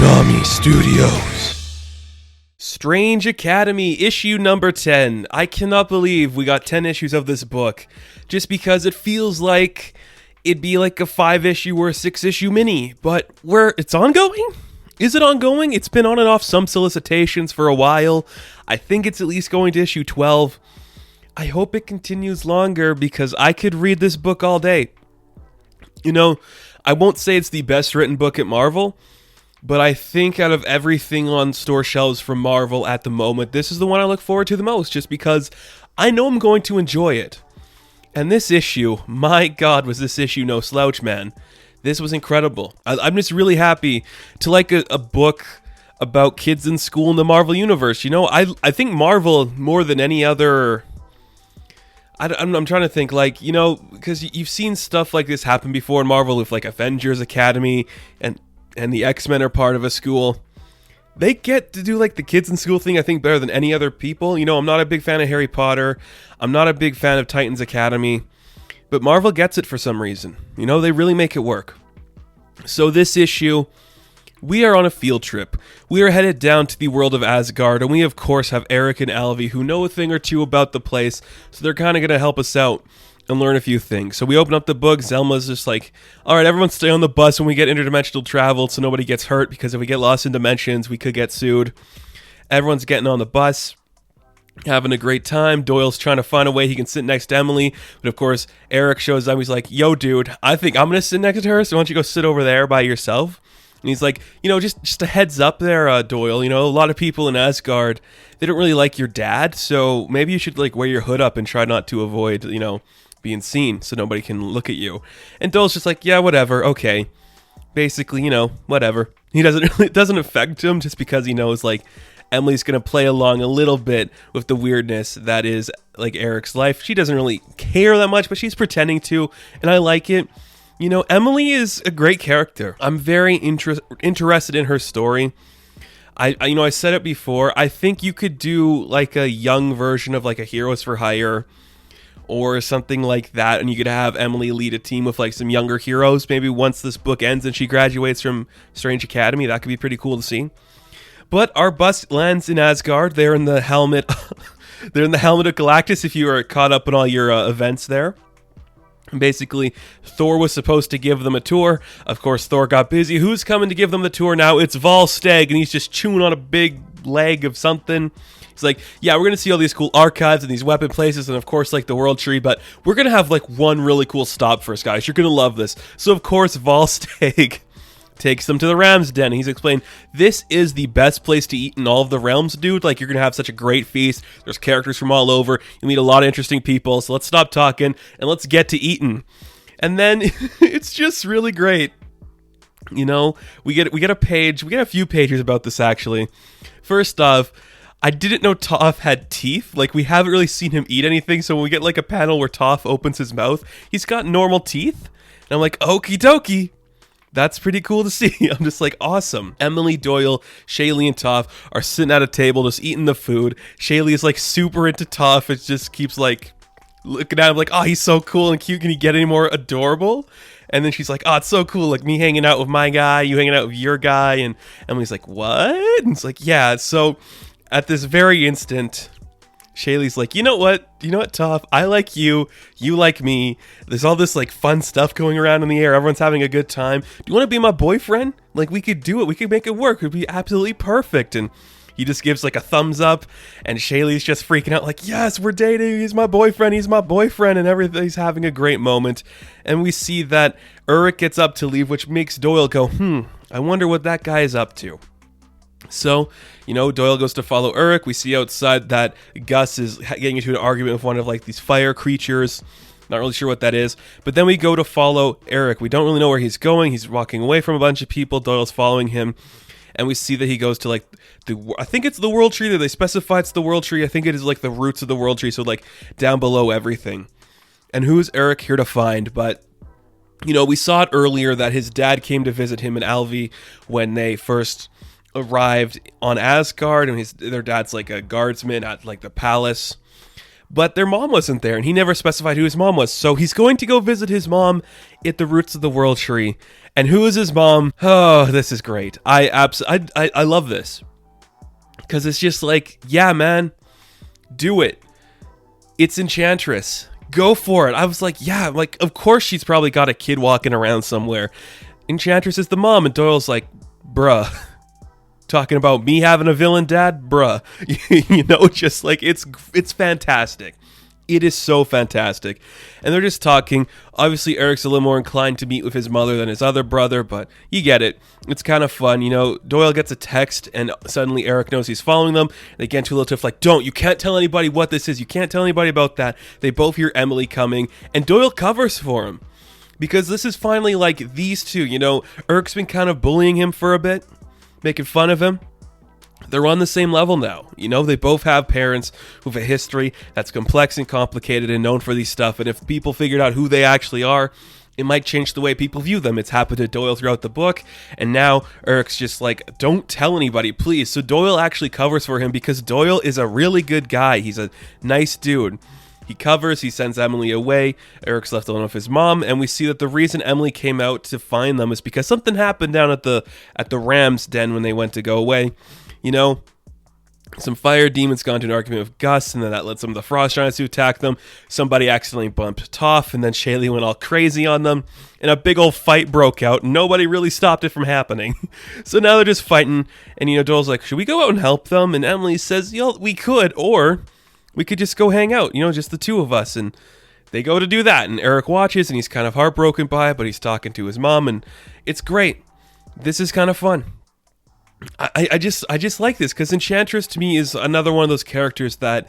Toonami Studios. Strange Academy, issue number 10. I cannot believe we got 10 issues of this book, just because it feels like it'd be like a 5-issue or a 6-issue mini, but it's ongoing? Is it ongoing? It's been on and off some solicitations for a while. I think it's at least going to issue 12. I hope it continues longer because I could read this book all day. You know, I won't say it's the best written book at Marvel, but I think out of everything on store shelves from Marvel at the moment, this is the one I look forward to the most, just because I know I'm going to enjoy it. And this issue, my God, was this issue no slouch, man. This was incredible. I'm just really happy to like a book about kids in school in the Marvel Universe. You know, I think Marvel, more than any other... I'm trying to think, like, you know, because you've seen stuff like this happen before in Marvel with, like, Avengers Academy and the X-Men are part of a school. They get to do, like, the kids in school thing, I think, better than any other people. You know, I'm not a big fan of Harry Potter. I'm not a big fan of Titans Academy. But Marvel gets it for some reason. You know, they really make it work. So this issue... we are on a field trip. We are headed down to the world of Asgard, and we of course have Eric and Alvy who know a thing or two about the place, so they're kind of going to help us out and learn a few things. So we open up the book. Zelma's just like, alright, everyone stay on the bus when we get interdimensional travel so nobody gets hurt, because if we get lost in dimensions, we could get sued. Everyone's getting on the bus, having a great time. Doyle's trying to find a way he can sit next to Emily, but of course, Eric shows up. He's like, yo, dude, I think I'm going to sit next to her, so why don't you go sit over there by yourself? And he's like, you know, just a heads up there, Doyle, you know, a lot of people in Asgard, they don't really like your dad, so maybe you should, like, wear your hood up and try not to avoid, you know, being seen so nobody can look at you. And Doyle's just like, yeah, whatever, okay. Basically, you know, whatever. It doesn't affect him just because he knows, like, Emily's going to play along a little bit with the weirdness that is, like, Eric's life. She doesn't really care that much, but she's pretending to, and I like it. You know, Emily is a great character. I'm very interested in her story. I said it before. I think you could do like a young version of like a Heroes for Hire or something like that, and you could have Emily lead a team with like some younger heroes. Maybe once this book ends and she graduates from Strange Academy, that could be pretty cool to see. But our bus lands in Asgard. They're in the helmet. They're in the helmet of Galactus. If you are caught up in all your events there. Basically, Thor was supposed to give them a tour. Of course, Thor got busy. Who's coming to give them the tour now? It's Volstagg, and he's just chewing on a big leg of something. He's like, yeah, we're going to see all these cool archives and these weapon places, and of course, like, the World Tree, but we're going to have, like, one really cool stop for us, guys. You're going to love this. So, of course, Volstagg takes them to the Ram's Den. He's explained, this is the best place to eat in all of the realms, dude. Like, you're going to have such a great feast. There's characters from all over. You'll meet a lot of interesting people. So let's stop talking and let's get to eating. And then it's just really great. You know, we get a page. We get a few pages about this, actually. First off, I didn't know Toph had teeth. Like, we haven't really seen him eat anything. So when we get, like, a panel where Toph opens his mouth, he's got normal teeth. And I'm like, okie dokie. That's pretty cool to see. I'm just like, awesome. Emily, Doyle, Shaylee, and Toph are sitting at a table just eating the food. Shaylee is like super into Toph. It just keeps like looking at him like, oh, he's so cool and cute. Can he get any more adorable? And then she's like, oh, it's so cool. Like me hanging out with my guy, you hanging out with your guy. And Emily's like, what? And it's like, yeah. So at this very instant, Shaylee's like, you know what, Toph, I like you, you like me, there's all this like fun stuff going around in the air, everyone's having a good time, do you want to be my boyfriend? Like, we could do it, we could make it work, it would be absolutely perfect. And he just gives like a thumbs up, and Shaylee's just freaking out like, yes, we're dating, he's my boyfriend, and everything's having a great moment. And we see that Urich gets up to leave, which makes Doyle go, I wonder what that guy is up to. So, you know, Doyle goes to follow Urich. We see outside that Gus is getting into an argument with one of, like, these fire creatures. Not really sure what that is. But then we go to follow Eric. We don't really know where he's going. He's walking away from a bunch of people. Doyle's following him. And we see that he goes to, like, I think it's the World Tree. They specify it's the World Tree. I think it is, like, the roots of the World Tree. So, like, down below everything. And who's Eric here to find? But, you know, we saw it earlier that his dad came to visit him and Alvy when they first arrived on Asgard, and their dad's like a guardsman at like the palace. but their mom wasn't there, and he never specified who his mom was. So he's going to go visit his mom at the Roots of the World tree. And who is his mom? Oh, this is great. I love this. Because it's just like, yeah, man, do it. It's Enchantress. Go for it. I was like, yeah, like, of course she's probably got a kid walking around somewhere. Enchantress is the mom, and Doyle's like, bruh. Talking about me having a villain dad? Bruh. You know, just like, it's fantastic. It is so fantastic. And they're just talking. Obviously, Eric's a little more inclined to meet with his mother than his other brother, but you get it. It's kind of fun. You know, Doyle gets a text, and suddenly Eric knows he's following them. They get into a little tiff like, don't, you can't tell anybody what this is. You can't tell anybody about that. They both hear Emily coming, and Doyle covers for him. Because this is finally like these two, you know, Eric's been kind of bullying him for a bit, making fun of him. They're on the same level now. You know, they both have parents with a history that's complex and complicated and known for these stuff. And if people figured out who they actually are, it might change the way people view them. It's happened to Doyle throughout the book. And now Eric's just like, don't tell anybody, please. So Doyle actually covers for him because Doyle is a really good guy. He's a nice dude. He covers, he sends Emily away. Eric's left alone with his mom, and we see that the reason Emily came out to find them is because something happened down at the Ram's den when they went to go away. You know, some fire demons got into an argument with Gus, and then that led some of the Frost Giants to attack them. Somebody accidentally bumped Toph, and then Shaylee went all crazy on them, and a big old fight broke out, and nobody really stopped it from happening. So now they're just fighting, and, you know, Doyle's like, should we go out and help them? And Emily says, you know, we could, or we could just go hang out, you know, just the two of us. And they go to do that, and Eric watches, and he's kind of heartbroken by it, but he's talking to his mom, and it's great. This is kind of fun. I just like this, because Enchantress to me is another one of those characters that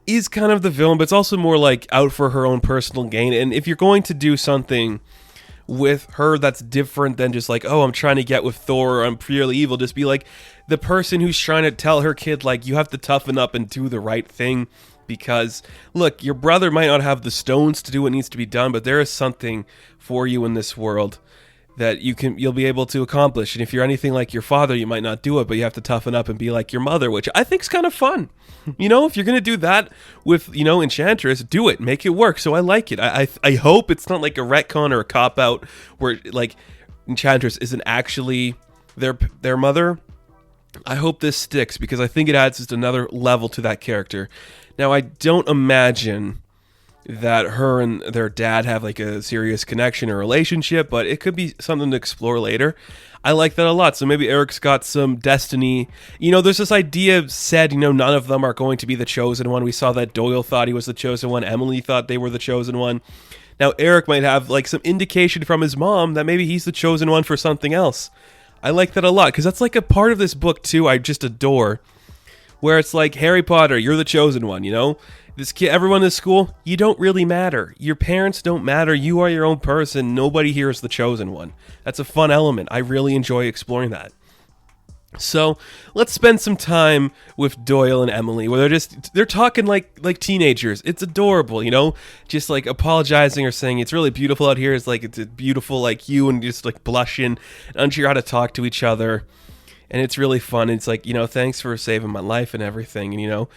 is kind of the villain, but it's also more like out for her own personal gain. And if you're going to do something with her that's different than just like, oh, I'm trying to get with Thor, or I'm purely evil, just be like the person who's trying to tell her kid, like, you have to toughen up and do the right thing. Because, look, your brother might not have the stones to do what needs to be done, but there is something for you in this world that you'll be able to accomplish. And if you're anything like your father, you might not do it, but you have to toughen up and be like your mother, which I think is kind of fun. You know, if you're going to do that with, you know, Enchantress, do it. Make it work. So I like it. I hope it's not like a retcon or a cop-out where, like, Enchantress isn't actually their mother. I hope this sticks, because I think it adds just another level to that character. Now, I don't imagine that her and their dad have like a serious connection or relationship, but it could be something to explore later. I like that a lot. So maybe Eric's got some destiny. You know, there's this idea said, you know, none of them are going to be the chosen one. We saw that Doyle thought he was the chosen one. Emily thought they were the chosen one. Now, Eric might have like some indication from his mom that maybe he's the chosen one for something else. I like that a lot, because that's like a part of this book too I just adore, where it's like, Harry Potter, you're the chosen one, you know? This kid, everyone in this school, you don't really matter. Your parents don't matter. You are your own person. Nobody here is the chosen one. That's a fun element. I really enjoy exploring that. So let's spend some time with Doyle and Emily, where they're talking like teenagers. It's adorable, you know, just like apologizing or saying it's really beautiful out here. It's like, it's beautiful like you, and just like blushing, unsure how to talk to each other. And it's really fun. It's like, you know, thanks for saving my life and everything. And, you know,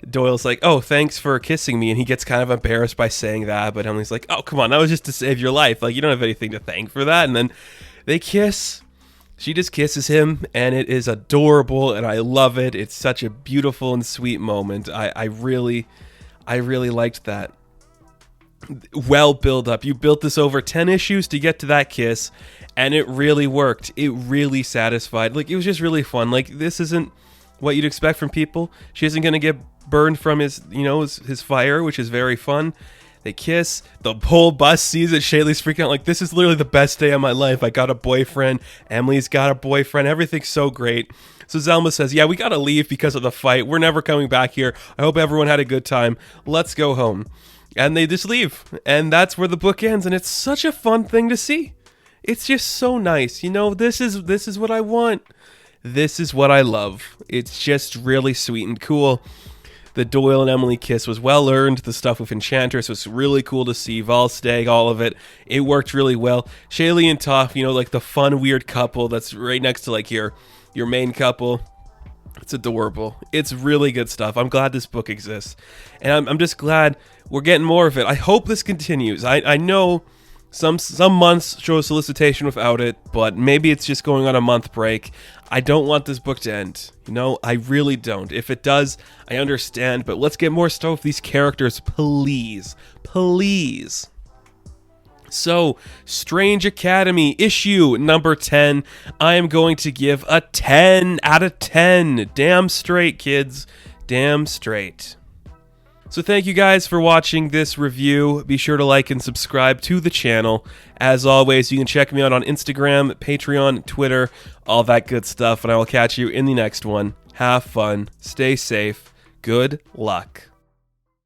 Doyle's like, oh, thanks for kissing me. And he gets kind of embarrassed by saying that. But Emily's like, oh, come on, that was just to save your life. Like, you don't have anything to thank for that. And then they kiss. She just kisses him, and it is adorable, and I love it. It's such a beautiful and sweet moment. I really liked that. Well built up. You built this over 10 issues to get to that kiss, and it really worked. It really satisfied. Like, it was just really fun. Like, this isn't what you'd expect from people. She isn't going to get burned from his, you know, his fire, which is very fun. They kiss. The whole bus sees it. Shaylee's freaking out like, this is literally the best day of my life. I got a boyfriend. Emily's got a boyfriend. Everything's so great. So Zelma says, yeah, we got to leave because of the fight. We're never coming back here. I hope everyone had a good time. Let's go home. And they just leave. And that's where the book ends. And it's such a fun thing to see. It's just so nice. You know, this is what I want. This is what I love. It's just really sweet and cool. The Doyle and Emily kiss was well earned. The stuff with Enchantress was really cool to see. Volstagg, all of it. It worked really well. Shaylee and Toph, you know, like the fun, weird couple that's right next to like your main couple. It's adorable. It's really good stuff. I'm glad this book exists. And I'm just glad we're getting more of it. I hope this continues. I know some months show a solicitation without it, but maybe it's just going on a month break. I don't want this book to end. You know, I really don't. If it does, I understand, but let's get more stuff with these characters, please. Please. So, Strange Academy, issue number 10, I am going to give a 10 out of 10. Damn straight, kids. Damn straight. So thank you guys for watching this review. Be sure to like and subscribe to the channel. As always, you can check me out on Instagram, Patreon, Twitter, all that good stuff, and I will catch you in the next one. Have fun. Stay safe. Good luck.